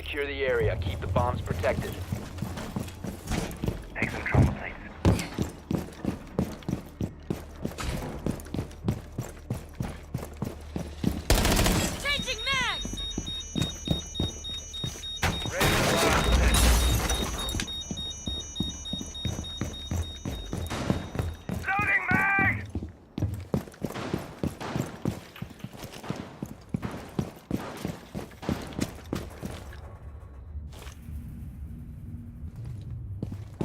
secure the area. Keep the bombs protected. Take control, please. Changing mags! Ready to blast. Loading mag!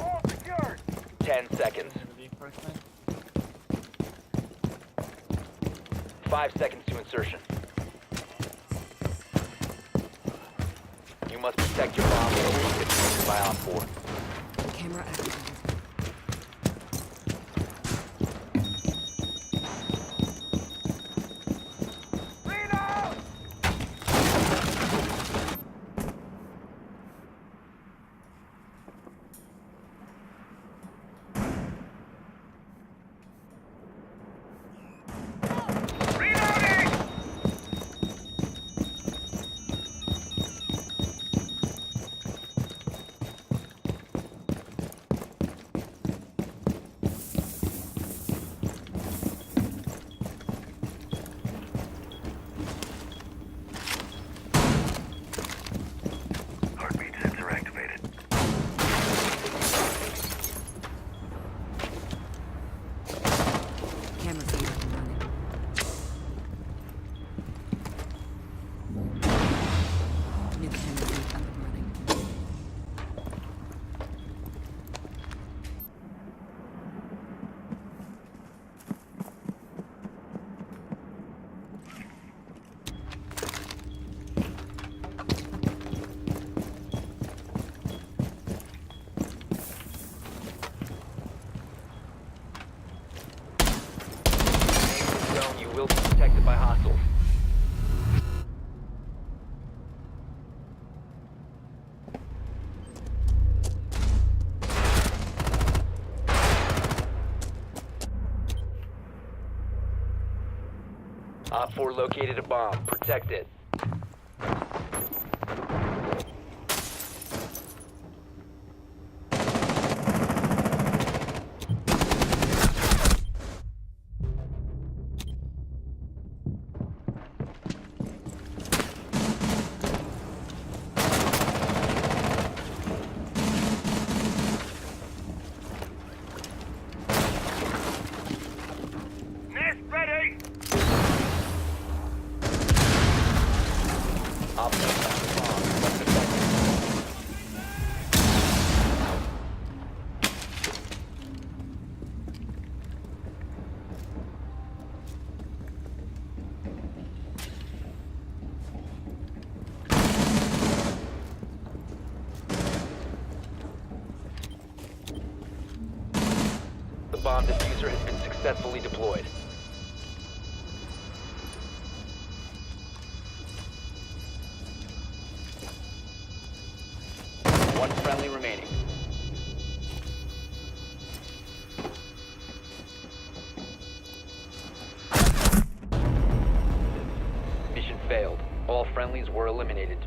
All secured. 10 seconds. 5 seconds to insertion. You must protect your bomb or you will get detected by Op 4. Camera activated. Reload! Reloading! Heartbeat sensor activated. Camera feed up and running. New camera feed up and running. Zone, you will be detected by hostiles. Op 4 located a bomb. Protect it. Nest ready! Op 4 found the bomb. You must protect it. The bomb diffuser has been successfully deployed. One friendly remaining. Mission failed. All friendlies were eliminated.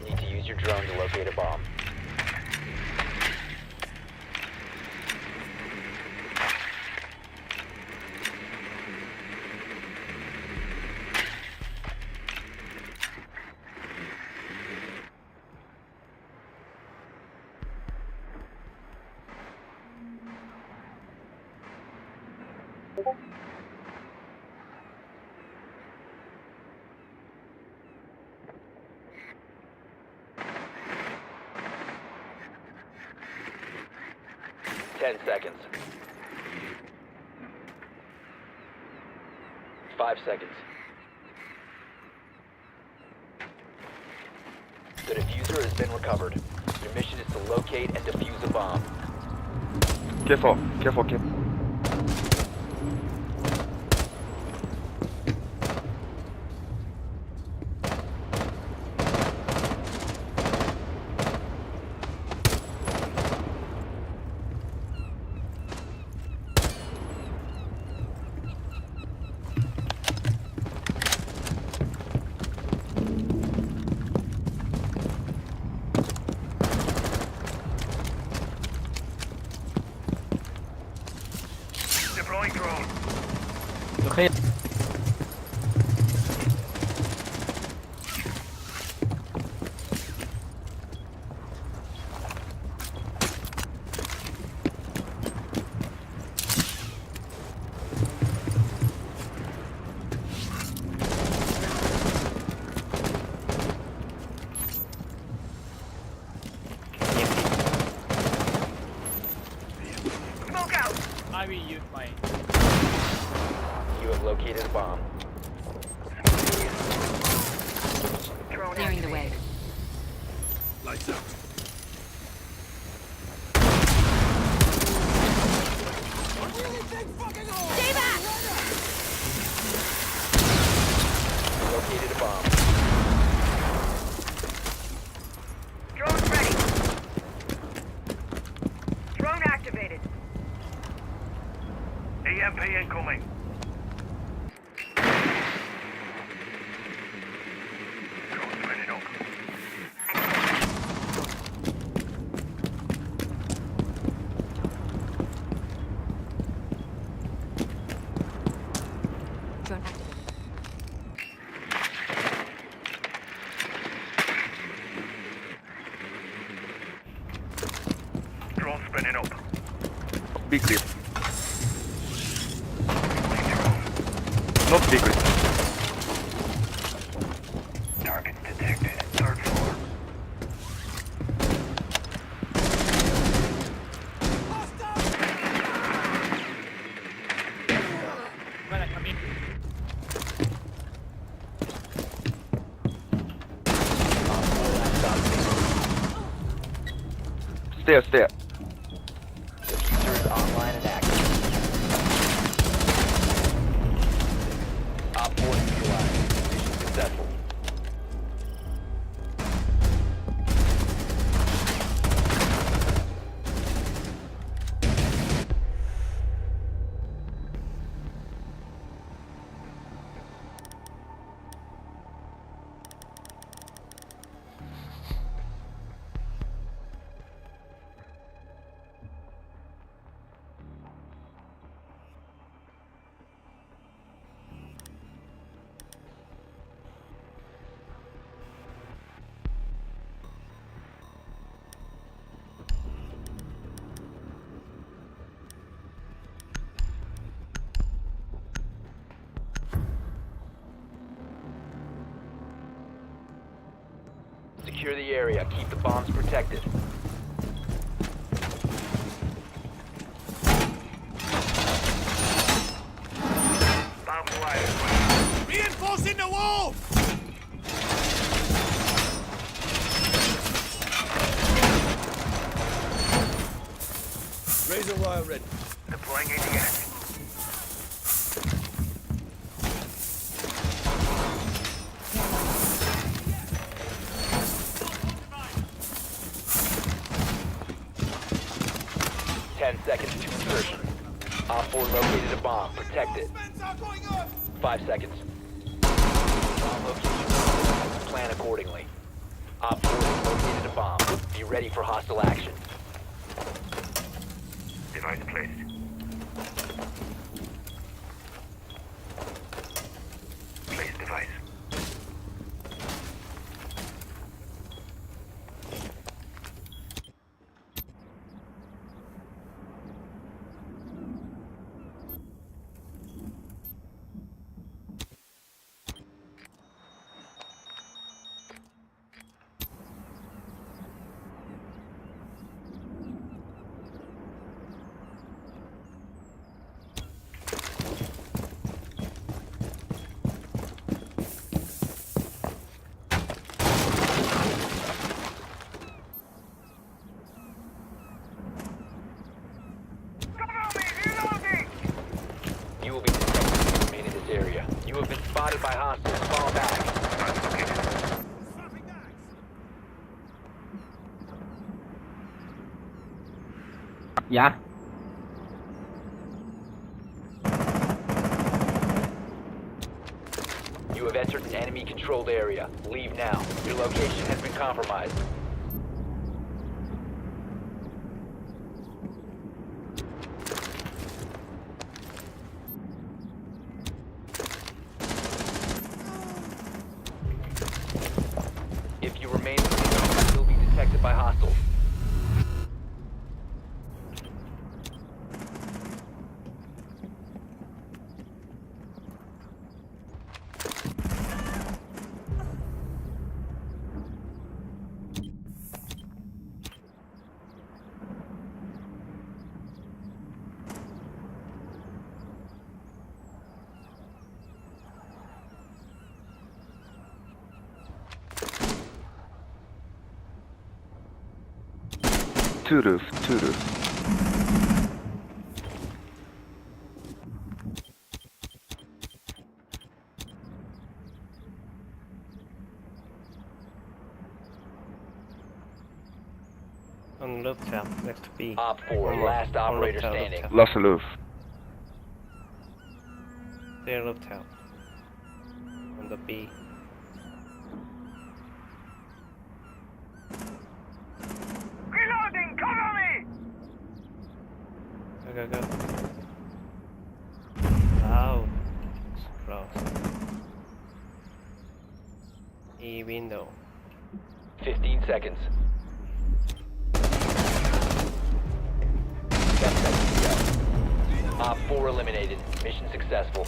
Need to use your drone to locate a bomb. 10 seconds. 5 seconds. The diffuser has been recovered. Your mission is to locate and defuse a bomb. Careful, careful, careful. Deploying drone. Okay. Smoke out. I will use my You have located a bomb. Drone Clearing the way. Lights out. Located a bomb. Drone's ready. Drone activated. EMP incoming. Drone's ready up. Drone activated. Drone spinning up. Be clear. Deploying drone. Not be clear. Target detected. Third floor. when I come in. Stay, stay. Diffuser is online and active. Op 4 neutralized. Mission successful. Secure the area. Keep the bombs protected. Bomb fire. Reinforcing the wall! Razor wire ready. Deploying ADX. Ten seconds to insertion. Op 4 located a bomb. Protect it. 5 seconds. Bomb location. Plan accordingly. Op 4 has located a bomb. Be ready for hostile action. Device placed. Place device. spotted by hostiles. Fall back. Target located. Dạ. You have entered an enemy-controlled area. Leave now. Your location has been compromised. If you remain in the zone, you will be detected by hostiles. Two roof, two roof. On rooftop next to B. Op 4, One more. last On operator rooftop, standing. rooftop. Last roof. There rooftop. On the B. Reloading! Cover me! Go, go, go. Wow. It's close. E window. 15 seconds. 10 seconds to go. Op 4 eliminated. Mission successful.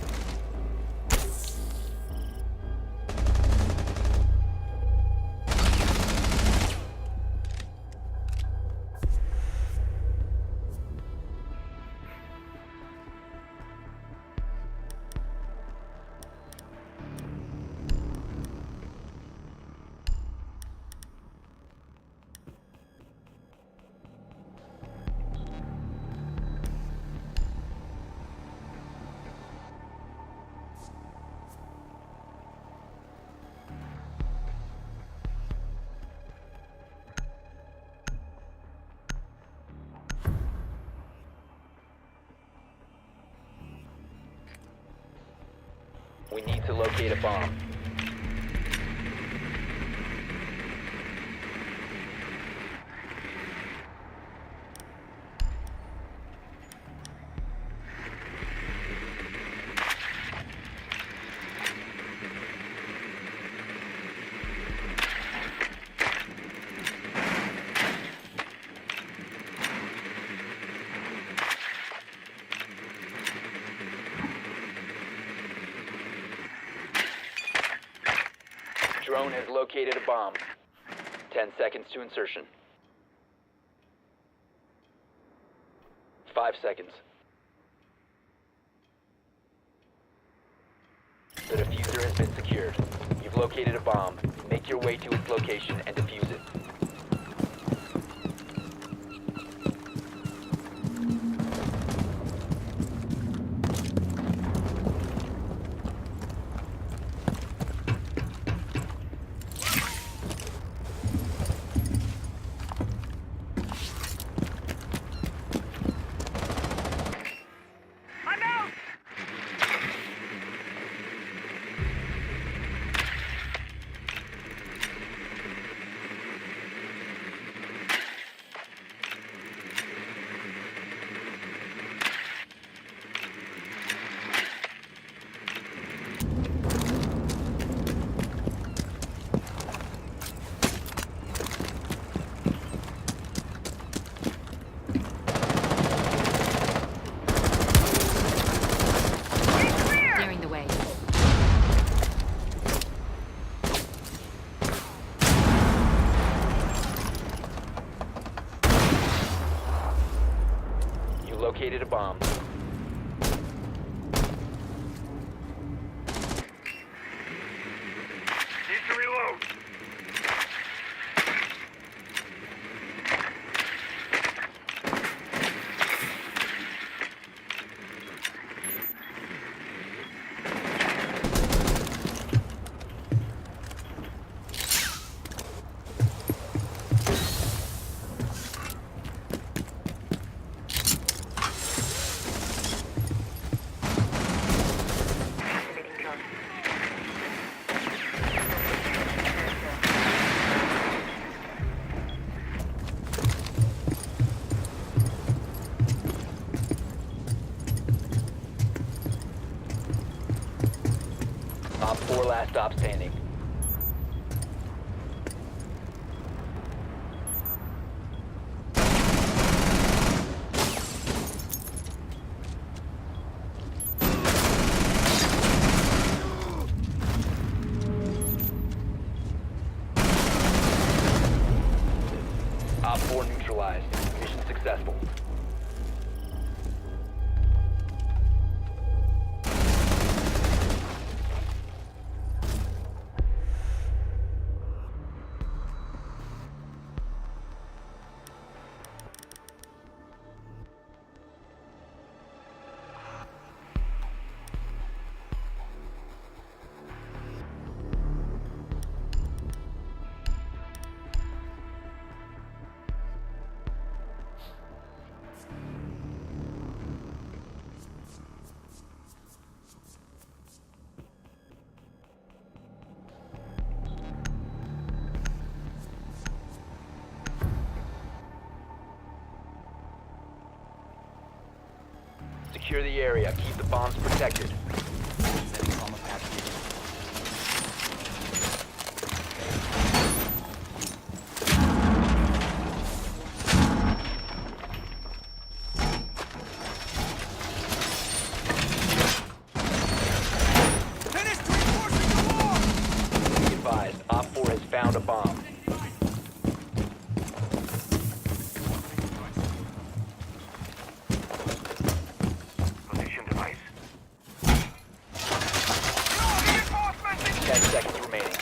We need to locate a bomb. Drone has located a bomb. 10 seconds to insertion. 5 seconds. The diffuser has been secured. You've located a bomb. Make your way to its location and defuse it. I'm out! Clearing the way. You located a bomb. Need to reload. 4 last stop standing. Op 4 neutralized. Mission successful. Secure the area. Keep the bombs protected. Finished reinforcing the wall! Be advised, Op 4 has found a bomb. Position device. 10 seconds remaining.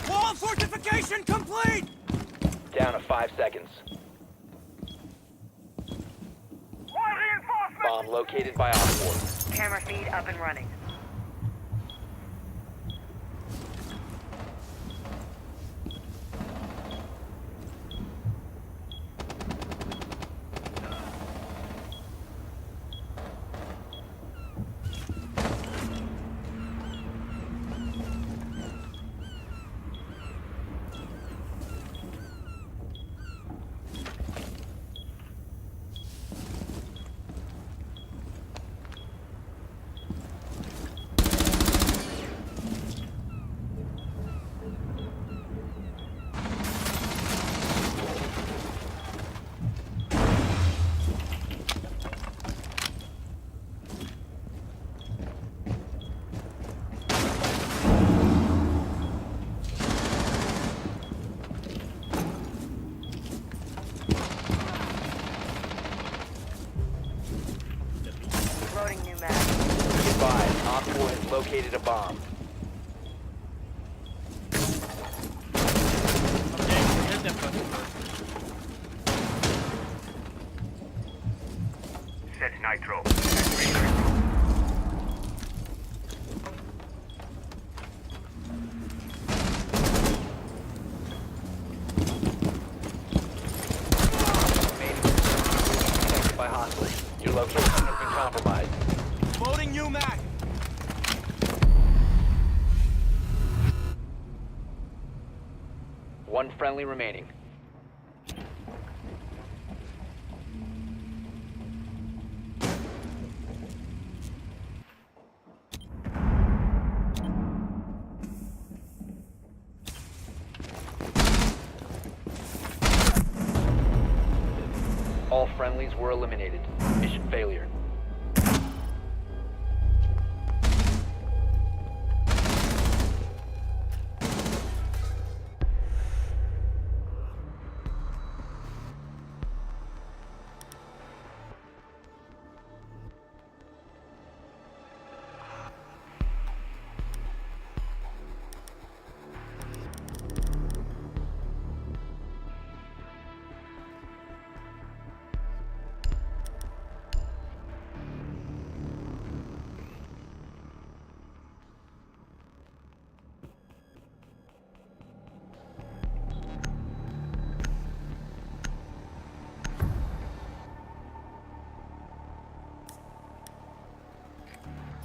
Wall fortification complete! Down to 5 seconds. More reinforcements! Bomb located by Op 4. Camera feed up and running. Loading new map. Be advised, Op 4 has located a bomb. Okay, here's them first. Set nitro. Protected by hostiles. Your location has been compromised. Loading new mag! One friendly remaining. All friendlies were eliminated. Mission failure.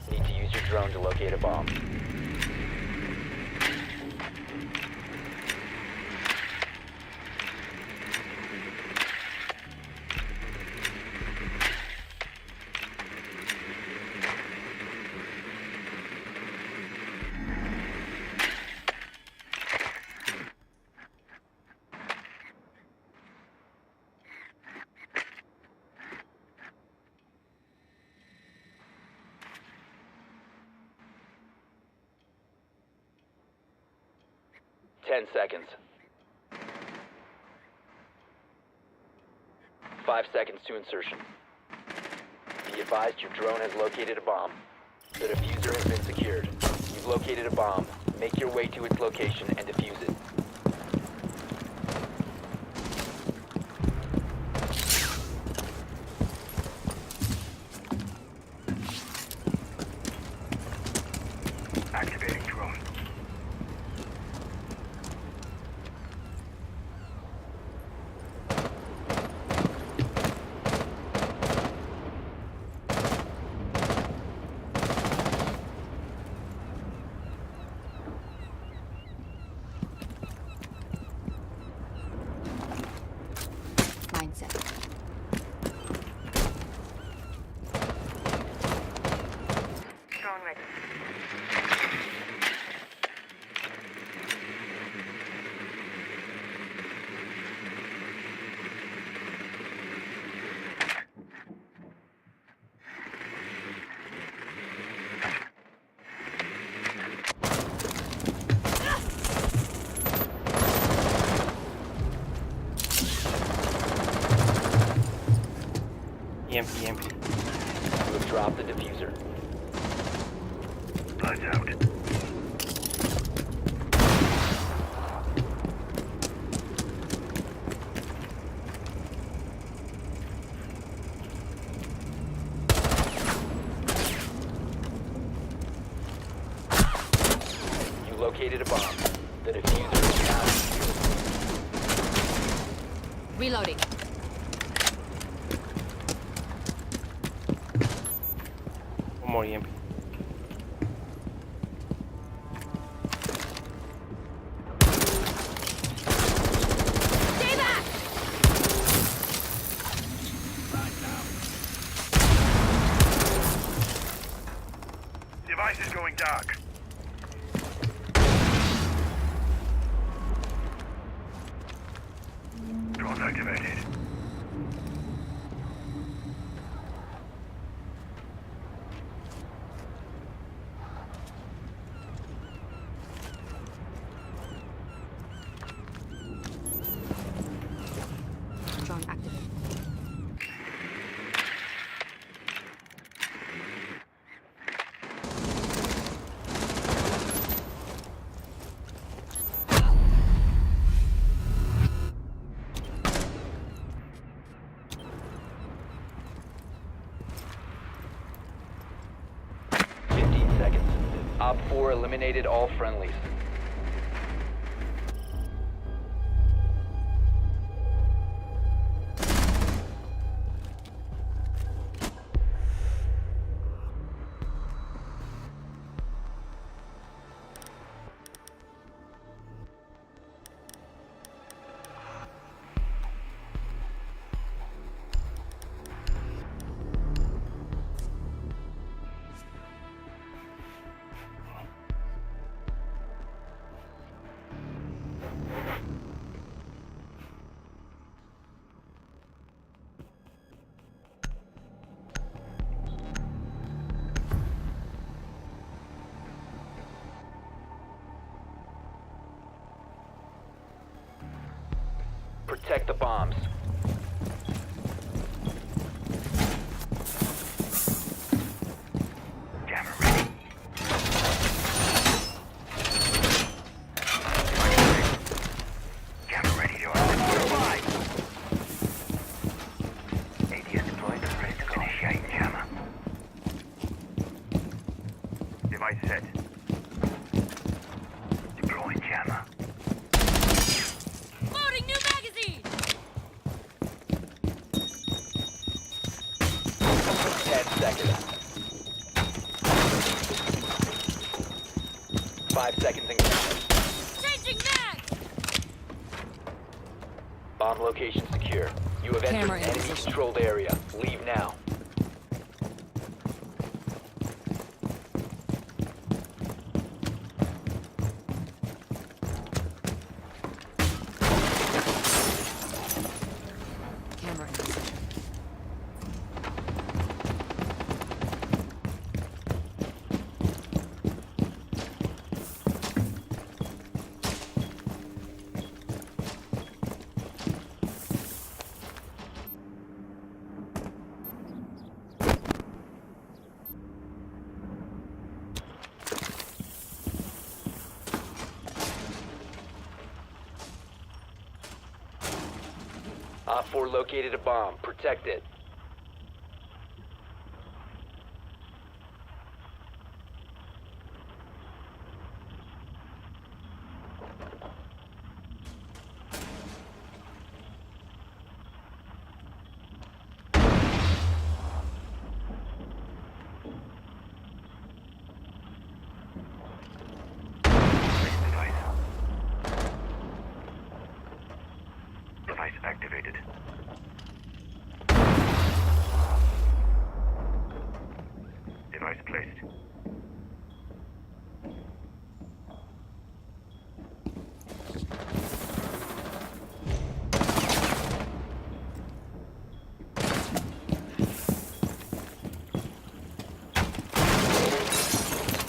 Need to use your drone to locate a bomb. 10 seconds. 5 seconds to insertion. Be advised your drone has located a bomb. The diffuser has been secured. You've located a bomb. Make your way to its location and defuse it. Activating drone. Mindset. Drone ready. EMP. You have dropped the diffuser. Lights out. You located a bomb. The diffuser is now secured. Reloading. One more EMP. Stay back! Device is going dark. Drone activated. Drone activated. Op 4 eliminated all friendlies. Protect the bombs. Jammer ready. Jammer ready to open. ADS deployed and ready to go. Initiate jammer. Device set. Deploying jammer. Loading new magazine! 10 seconds. 5 seconds and counting. Changing mag! Bomb location secure. You have entered Camera an in enemy position. controlled area. Leave now. Camera in position. 4 located a bomb. Protect it. Device activated. Device placed.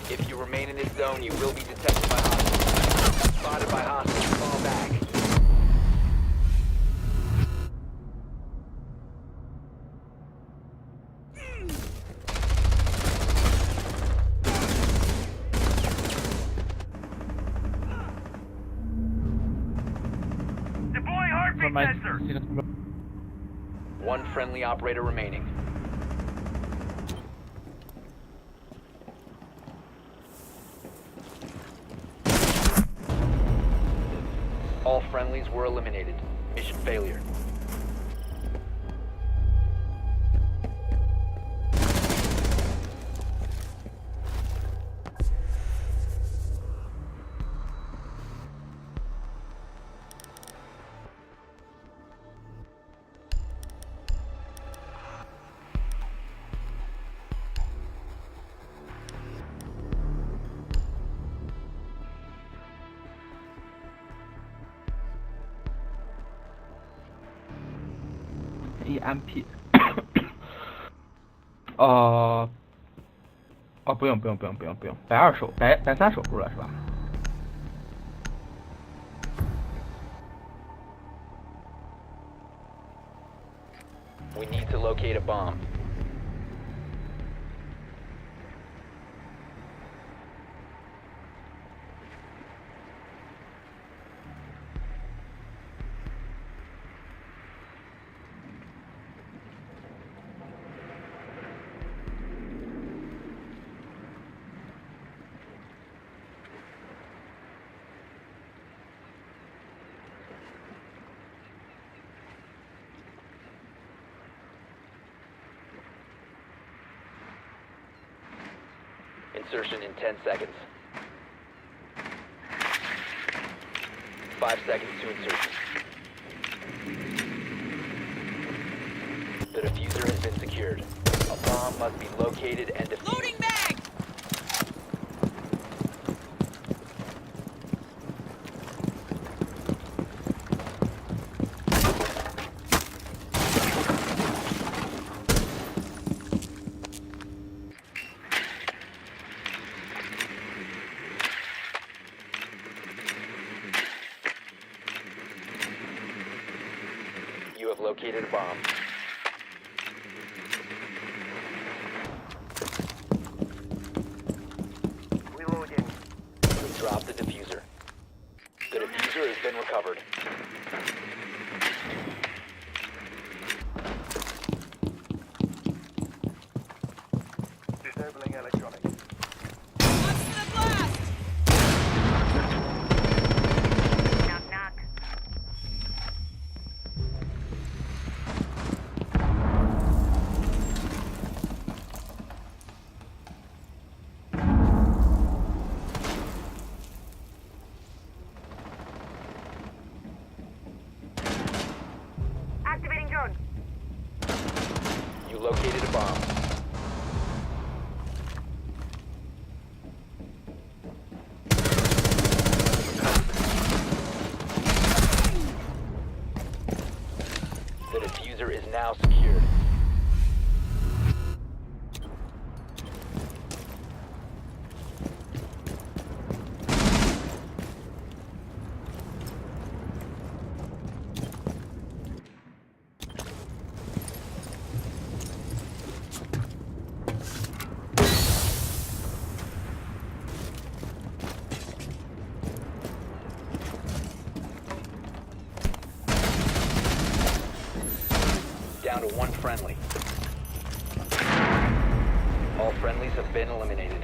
If you remain in this zone, you will be detected by hostiles. Spotted by hostiles. Fall back. Deploy heartbeat sensor. One friendly operator remaining. All friendlies were eliminated. Mission failure. EMP 哦，不用，白2手，白3守住了是吧？ We need to locate a bomb. Insertion in 10 seconds. 5 seconds to insertion. The diffuser has been secured. A bomb must be located and defused. Loading bag! You have located a bomb. Reloading. You have dropped the diffuser. The diffuser has been recovered. Disabling electronics. What's the blast? Knock knock. Activating drone. You located a bomb. The diffuser is now secured. friendly. All friendlies have been eliminated.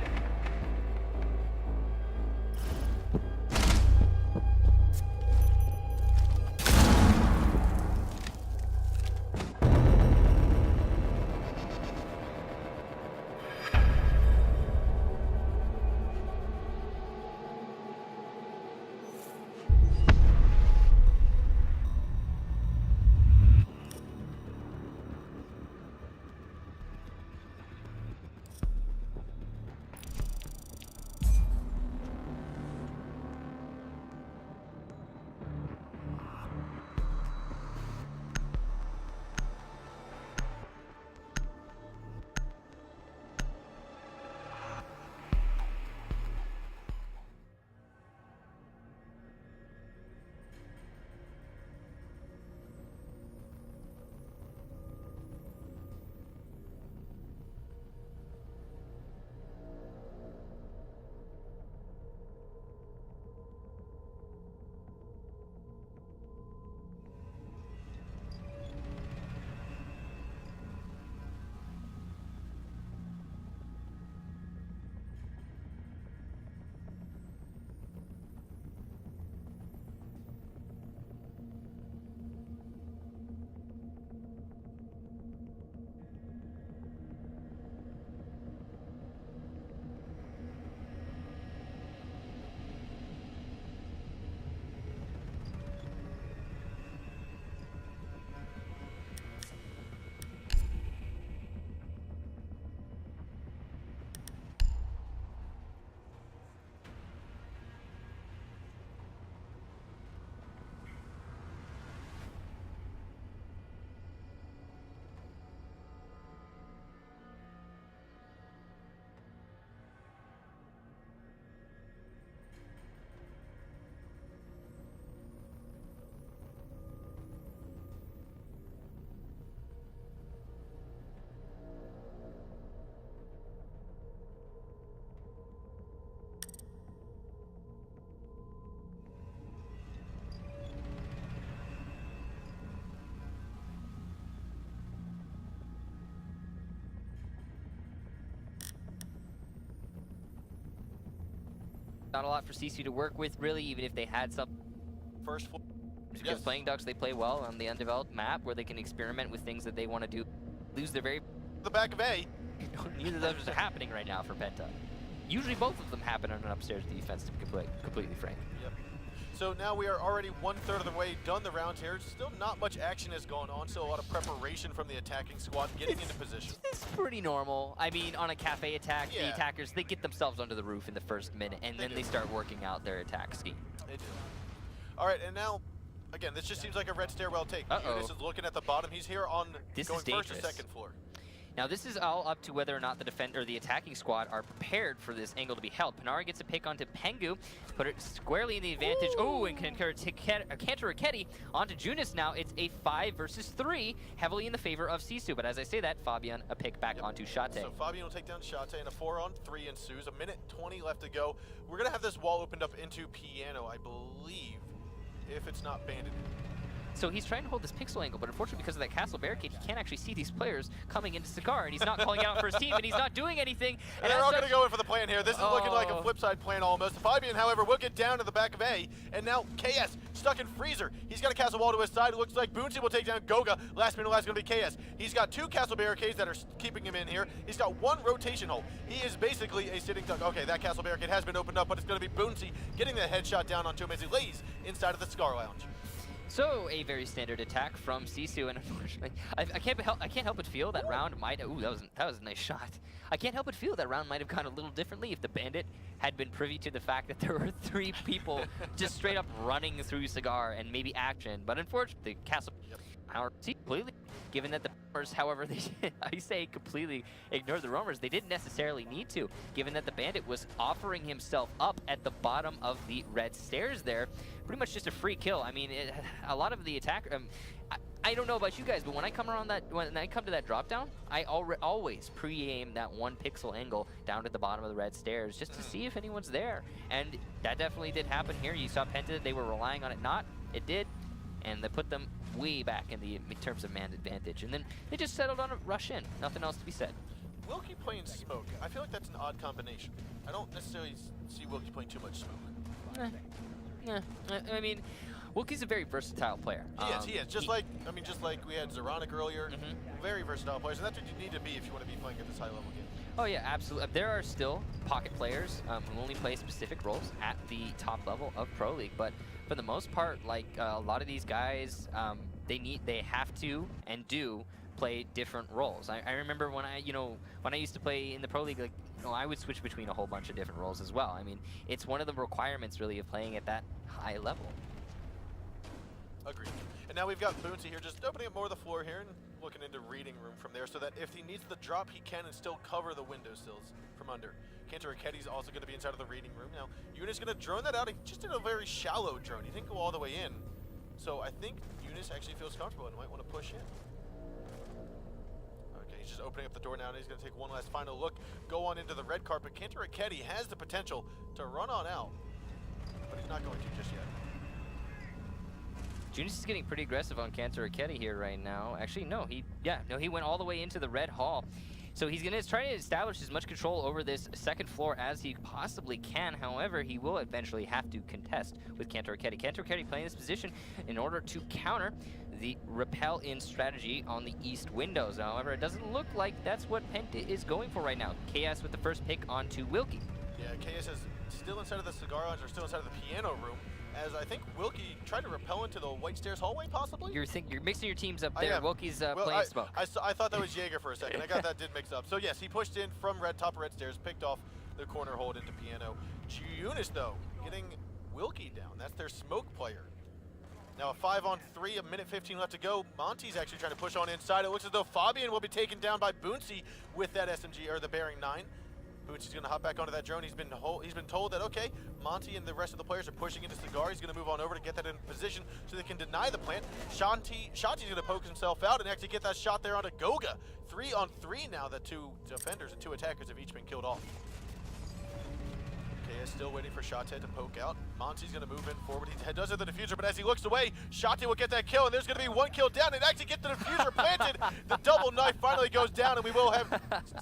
Not a lot for CC to work with, really, even if they had some first floor. Because playing Ducks, they play well on the undeveloped map where they can experiment with things that they want to do. Lose their very... The back of A. Neither of those are happening right now for Penta. Usually both of them happen on an upstairs defense, to be completely frank. Yep. So now we are already 1/3 of the way done the round here. Still not much action has gone on, so a lot of preparation from the attacking squad getting into position. It's pretty normal. I mean, on a cafe attack, the attackers, they get themselves under the roof in the first minute, and then they start working out their attack scheme. They do. All right, and now, again, this just seems like a red stairwell take. Eunice is looking at the bottom. He's here on going first or second floor. Now this is all up to whether or not the defender or the attacking squad are prepared for this angle to be held. Panara gets a pick onto Pengu, put it squarely in the advantage. Oh, and canter Raketti onto Junis now. It's a 5 versus 3, heavily in the favor of Sisu. But as I say that, Fabian a pick back onto Shate. So Fabian will take down Shate, and a 4-on-3 ensues. 1:20 left to go. We're gonna have this wall opened up into piano, I believe, if it's not banded. So he's trying to hold this pixel angle, but unfortunately because of that castle barricade, he can't actually see these players coming into Cigar, and he's not calling out for his team, and he's not doing anything. And they're all going to go in for the plan here. This is looking like a flip side plan almost. Fabian, however, will get down to the back of A, and now KS stuck in Freezer. He's got a castle wall to his side. It looks like Boonsy will take down Goga. Last minute last going to be KS. He's got 2 castle barricades that are keeping him in here. He's got 1 rotation hole. He is basically a sitting duck. Okay, that castle barricade has been opened up, but it's going to be Boonsy getting the headshot down onto him as he lays inside of the Cigar Lounge. So a very standard attack from Sisu, and unfortunately, I can't help but feel that round might. Ooh, that was a nice shot. I can't help but feel that round might have gone a little differently if the Bandit had been privy to the fact that there were 3 people just straight up running through Cigar and maybe action. But unfortunately, the castle. Completely, given that the roamers, however, I say completely ignored the roamers, they didn't necessarily need to, given that the Bandit was offering himself up at the bottom of the red stairs there, pretty much just a free kill. I mean, a lot of the attack, I don't know about you guys, but when I come around that, when I come to that drop down, I always pre-aim that 1 pixel angle down to the bottom of the red stairs just to see if anyone's there, and that definitely did happen here. You saw Penta, they were relying on it not, it did. and they put them way back in terms of man advantage. And then they just settled on a rush in. Nothing else to be said. Wilkie playing smoke. I feel like that's an odd combination. I don't necessarily see Wilkie playing too much smoke. I mean, Wilkie's a very versatile player. He is. Just like we had Zoronic earlier. Very versatile players, and that's what you need to be if you want to be playing at this high level game. Oh yeah, absolutely. There are still pocket players who only play specific roles at the top level of Pro League, but for the most part, like a lot of these guys, they have to and do play different roles. I remember when I used to play in the Pro League, like, I would switch between a whole bunch of different roles as well. I mean, it's one of the requirements really of playing at that high level. Agreed. And now we've got Boonsy here just opening up more of the floor here and looking into reading room from there so that if he needs the drop, he can and still cover the windowsills from under. Kantaraketti's also going to be inside of the reading room. Now, Eunice going to drone that out. He just did a very shallow drone. He didn't go all the way in. So I think Eunice actually feels comfortable and might want to push in. Okay, he's just opening up the door now, and he's going to take one last final look, go on into the red carpet. Kantaraketti has the potential to run on out, but he's not going to just yet. Junius is getting pretty aggressive on Kantaraketti here right now. Actually, no, he went all the way into the red hall. So he's going to try to establish as much control over this second floor as he possibly can. However, he will eventually have to contest with Kantaraketti. Kantaraketti playing this position in order to counter the repel-in strategy on the east windows. However, it doesn't look like that's what Penta is going for right now. KS with the first pick onto Wilkie. Yeah, KS is still inside of the cigar lounge, or still inside of the piano room, as I think Wilkie tried to repel into the white stairs hallway, possibly? You're mixing your teams up there. Wilkie's playing smoke. I thought that was Jaeger for a second. I got that did mix up. So yes, he pushed in from top of red stairs, picked off the corner hold into piano. Eunice, though, getting Wilkie down. That's their smoke player. Now a 5-on-3, a minute 15 left to go. Monty's actually trying to push on inside. It looks as though Fabian will be taken down by Boonsy with that SMG, or the Bearing 9. Boonsy's going to hop back onto that drone. He's been told that, okay, Monty and the rest of the players are pushing into Cigar. He's going to move on over to get that in position so they can deny the plant. Shanti's going to poke himself out and actually get that shot there onto Goga. 3-on-3 now. The two defenders and two attackers have each been killed off. KS still waiting for Shate to poke out. Monty's going to move in forward. He does have the diffuser, but as he looks away, Shate will get that kill, and there's going to be one kill down, and actually get the diffuser planted. The double knife finally goes down, and we will have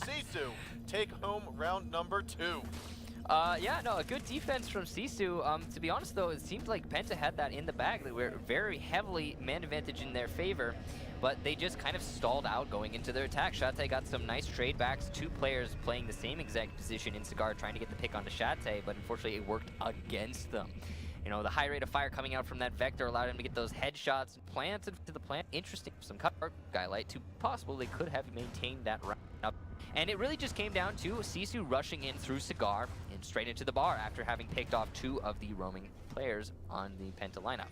Sisu take home round number 2. Yeah, no, a good defense from Sisu. To be honest, though, it seemed like Penta had that in the bag. They were very heavily man advantage in their favor, but they just kind of stalled out going into their attack. Shate got some nice trade backs. Two players playing the same exact position in Cigar, trying to get the pick onto Shate, but unfortunately it worked against them. You know, the high rate of fire coming out from that Vector allowed him to get those headshots and planted to the plant. Interesting. Some cover Skylight to possible they could have maintained that round up. And it really just came down to Sisu rushing in through Cigar and straight into the bar after having picked off 2 of the roaming players on the Penta lineup.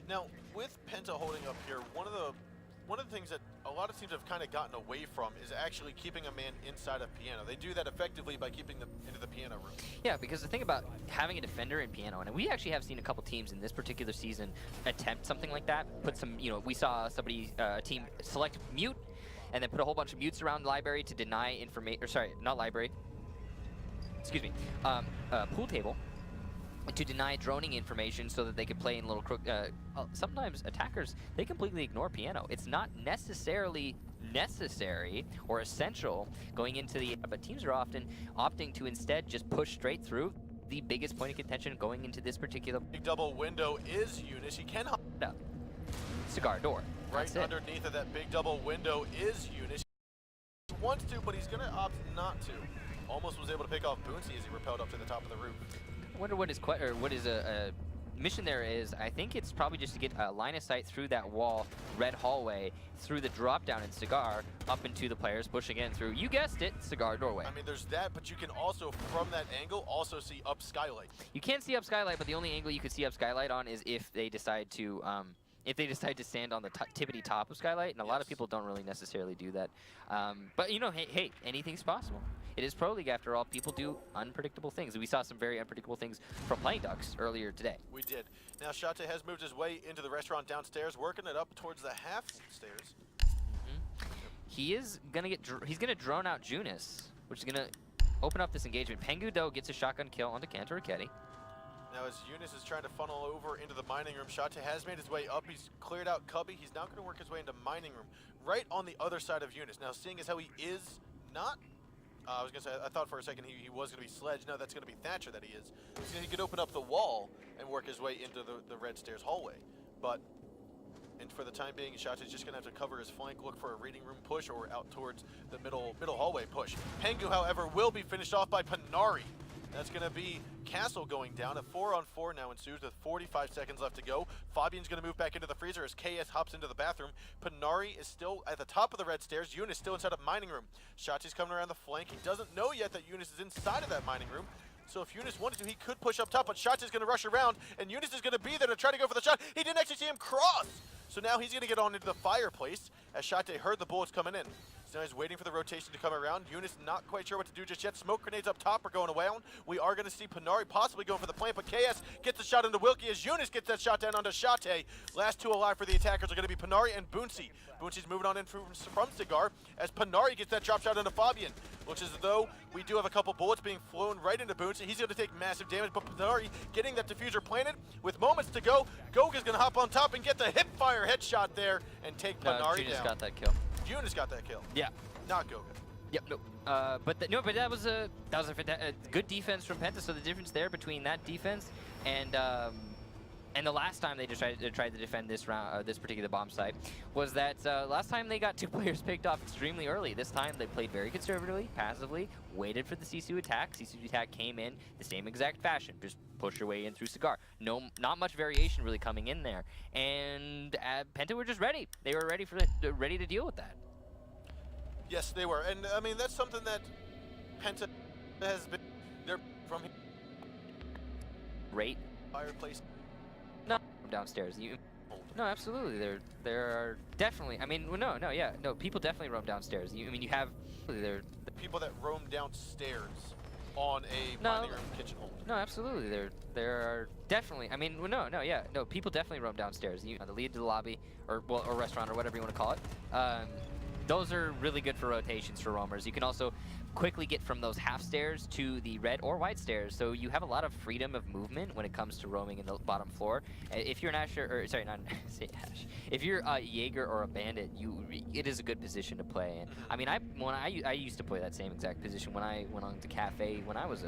Now, with Penta holding up here, one of the things that a lot of teams have kind of gotten away from is actually keeping a man inside of piano. They do that effectively by keeping them into the piano room. Yeah, because the thing about having a defender in piano, and we actually have seen a couple teams in this particular season attempt something like that. Put some, we saw somebody, a team select mute, and then put a whole bunch of mutes around library to deny information, or sorry, not library, excuse me, pool table, to deny droning information so that they could play in little crook. Sometimes attackers, they completely ignore piano. It's not necessarily necessary or essential going into the, but teams are often opting to instead just push straight through. The biggest point of contention going into this particular big double window is Eunice. He can hop up. Cigar door. Right underneath of that big double window is Eunice. He wants to, but he's going to opt not to. Almost was able to pick off Boonsy as he rappelled up to the top of the roof. I wonder what his mission there is. I think it's probably just to get a line of sight through that wall, red hallway, through the drop down in Cigar, up into the players, pushing in through, you guessed it, Cigar doorway. I mean, there's that, but you can also, from that angle, also see up Skylight. You can't see up Skylight, but the only angle you could see up Skylight on is if they decide to stand on the tippity top of Skylight, and a lot of people don't really necessarily do that. But hey, anything's possible. It is Pro League after all. People do unpredictable things. We saw some very unpredictable things from Playing Ducks earlier today. We did. Now Shate has moved his way into the restaurant downstairs, working it up towards the half stairs. He is he's gonna drone out Junis, which is gonna open up this engagement. Pengu though gets a shotgun kill onto Kantaraketti. Now as Eunice is trying to funnel over into the mining room, Shate has made his way up. He's cleared out Cubby. He's now going to work his way into mining room, right on the other side of Eunice. Now seeing as how he is not, I was going to say, I thought for a second he was going to be Sledge. No, that's going to be Thatcher that he is. So he could open up the wall and work his way into the red stairs hallway. But, and for the time being, Shate is just going to have to cover his flank, look for a reading room push or out towards the middle hallway push. Pengu, however, will be finished off by Panari. That's going to be Castle going down. A 4-on-4 now ensues with 45 seconds left to go. Fabian's going to move back into the freezer as KS hops into the bathroom. Panari is still at the top of the red stairs. Eunice still inside of mining room. Shachi's coming around the flank. He doesn't know yet that Eunice is inside of that mining room. So if Eunice wanted to, he could push up top, but Shachi's going to rush around, and Eunice is going to be there to try to go for the shot. He didn't actually see him cross. So now he's going to get on into the fireplace as Shate heard the bullets coming in. So now he's waiting for the rotation to come around. Eunice not quite sure what to do just yet. Smoke grenades up top are going away. We are going to see Panari possibly going for the plant, but KS gets the shot into Wilkie as Eunice gets that shot down onto Shate. Last two alive for the attackers are going to be Panari and Boonsy. Boonsy's moving on in from Cigar as Panari gets that drop shot into Fabian. Looks as though we do have a couple bullets being flown right into Boonsy. He's going to take massive damage, but Panari getting that diffuser planted with moments to go. Goga's going to hop on top and get the hip fire headshot there and take Panari Eunice down. got that kill. Eunice got that kill. Yeah. Not Goga. Yep. No. But that was a good defense from Penta. So the difference there between that defense and the last time they just tried to defend this round, this particular bomb site, was that last time they got 2 players picked off extremely early. This time they played very conservatively, passively, waited for the Sisu attack. Sisu attack came in the same exact fashion, just push your way in through Cigar. No, not much variation really coming in there. And Penta were just ready. They were ready to deal with that. Yes, they were. And I mean, that's something that Penta has been there from Rate fireplace. no downstairs. No, absolutely. There are definitely. I mean, no. People definitely roam downstairs. You have the People that roam downstairs on a No. mining room kitchen hole. No, absolutely. There are definitely. I mean, no. People definitely roam downstairs. The lead to the lobby or restaurant or whatever you want to call it. Those are really good for rotations for roamers. You can also quickly get from those half stairs to the red or white stairs, so you have a lot of freedom of movement when it comes to roaming in the bottom floor. If you're an Asher, or sorry, not say Ash. If you're a Jaeger or a Bandit, it is a good position to play in. I mean, I used to play that same exact position when I went on to Cafe when I was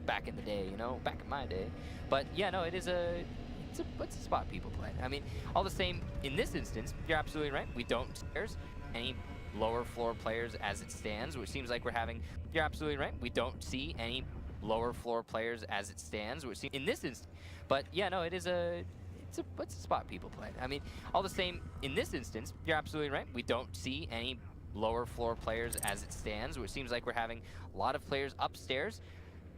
back in the day, back in my day. But yeah, no, it's a spot people play. I mean, all the same, in this instance, you're absolutely right. We don't stairs any lower floor players as it stands, which seems like we're having. You're absolutely right. We don't see any lower floor players as it stands, which seems in this instance. But yeah, no, it's a spot people play. I mean, all the same, in this instance, you're absolutely right. We don't see any lower floor players as it stands, which seems like we're having a lot of players upstairs.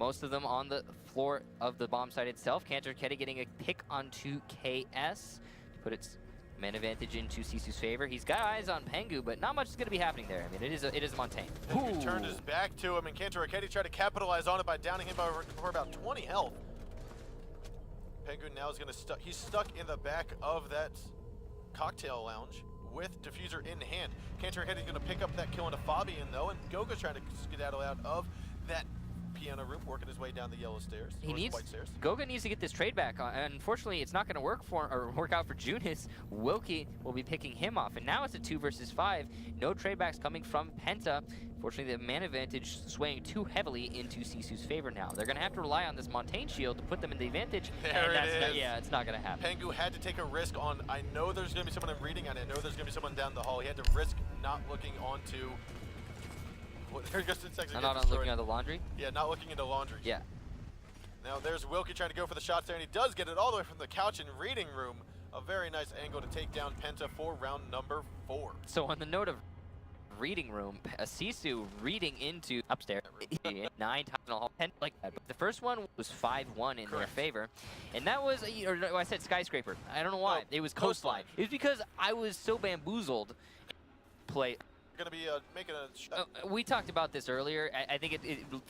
Most of them on the floor of the bomb site itself. Cantor Ketty getting a pick onto KS to put its man advantage into Sisu's favor. He's got eyes on Pengu, but not much is going to be happening there. I mean, it is a Montaigne. Pengu turned his back to him, and Cantor Ketty tried to capitalize on it by downing him for about 20 health. Pengu now is going to he's stuck in the back of that cocktail lounge with diffuser in hand. Cantor Ketty's going to pick up that kill into Fabian though, and Goga's trying to skedaddle out of that piano room, working his way down the yellow stairs. White stairs. Goga needs to get this trade back. Unfortunately, it's not going to work out for Junis. Wilkie will be picking him off, and now it's a 2 versus 5. No trade backs coming from Penta. Fortunately, the man advantage swaying too heavily into Sisu's favor now. They're going to have to rely on this Montaigne shield to put them in the advantage. There it is. Yeah, it's not going to happen. Pengu had to take a risk on, I know there's going to be someone I'm reading on it. I know there's going to be someone down the hall. He had to risk not looking onto. I'm not looking at the laundry? Yeah, not looking into laundry. Yeah. Now there's Wilkie trying to go for the shots there, and he does get it all the way from the couch and reading room. A very nice angle to take down Penta for round number 4. So on the note of reading room, Sisu reading into upstairs 9 times in a hall, like that. But the first one was 5-1 in their favor, and that was, or no, I said skyscraper. I don't know why. It was coastline. It was because I was so bamboozled. Play. Going to be making a. We talked about this earlier. I think it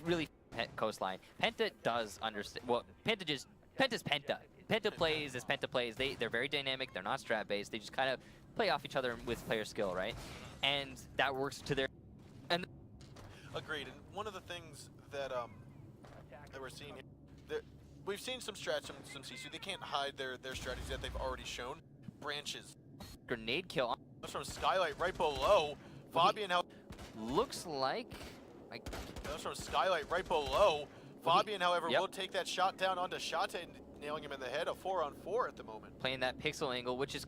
really coastline. Penta does understand. Well, Penta's Penta. Penta plays as Penta plays. They're very dynamic. They're not strat based. They just kind of play off each other with player skill, right? And that works to their. And agreed. And one of the things that we're seeing here, we've seen some strats from some Sisu. They can't hide their strategies that they've already shown. Branches. Grenade kill. That's from Skylight right below. Fabian, Looks like. that's from Skylight right below. Fabian, however, Yep. will take that shot down onto Shate, nailing him in the head. A 4-on-4 at the moment. Playing that pixel angle, which is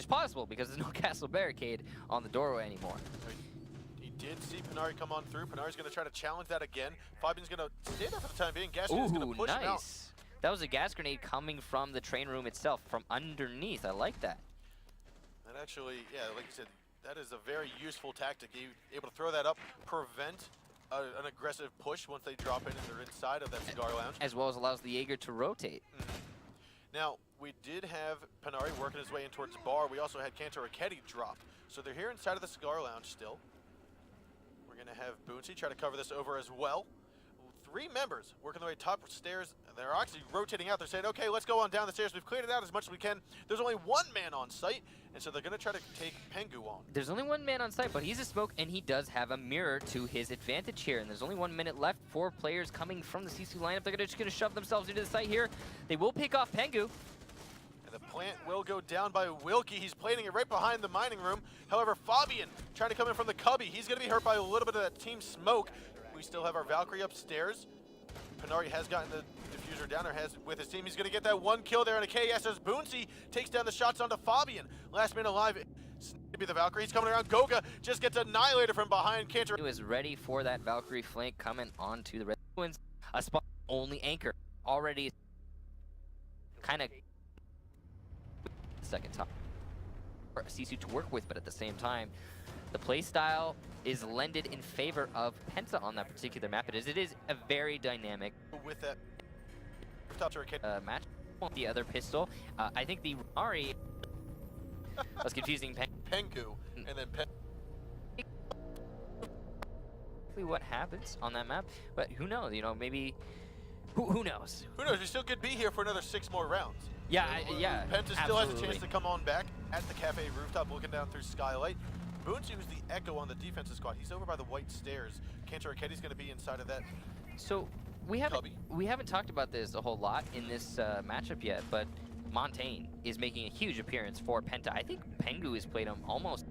possible because there's no castle barricade on the doorway anymore. He did see Panari come on through. Panari's going to try to challenge that again. Fabian's going to stay there for the time being. Gas is going to Ooh, push him out. nice. That was a gas grenade coming from the train room itself, from underneath. I like that. That actually, yeah, like you said, that is a very useful tactic. You able to throw that up, prevent an aggressive push once they drop in and they're inside of that cigar lounge. As well as allows the Jaeger to rotate. Now, we did have Panari working his way in towards bar. We also had Cantor Raketti drop. So they're here inside of the cigar lounge still. We're going to have Boonsy try to cover this over as well. 3 members working their way top stairs. They're actually rotating out. They're saying, okay, let's go on down the stairs. We've cleared it out as much as we can. There's only 1 man on site, and so they're going to try to take Pengu on. There's only 1 man on site, but he's a smoke, and he does have a mirror to his advantage here. And there's only 1 minute left. 4 players coming from the Sisu lineup. They're just going to shove themselves into the site here. They will pick off Pengu. And the plant will go down by Wilkie. He's planting it right behind the mining room. However, Fabian trying to come in from the cubby. He's going to be hurt by a little bit of that team smoke. We still have our Valkyrie upstairs. Panari has gotten the diffuser down, or has with his team. He's going to get that 1 kill there on a KS as Boonsy takes down the shots onto Fabian. Last man alive to be the Valkyrie. He's coming around. Goga just gets annihilated from behind. Cantor He was ready for that Valkyrie flank coming onto the Red Twins. A spot only anchor. Already kind of second top for Sisu to work with, but at the same time, the playstyle is lended in favor of Penta on that particular map. It is a very dynamic with that rooftop turret. match. The other pistol, I think the Ari was confusing. Pengu, and then What happens on that map, but who knows? You know, maybe who knows? Who knows? We still could be here for another 6 more rounds. Yeah, yeah. Penta still has a absolutely. chance to come on back at the cafe rooftop, looking down through Skylight. Boonsy, who's the Echo on the defensive squad, he's over by the white stairs. Cantor Raketti's going to be inside of that. So we haven't talked about this a whole lot in this matchup yet, but Montaigne is making a huge appearance for Penta. I think Pengu has played him almost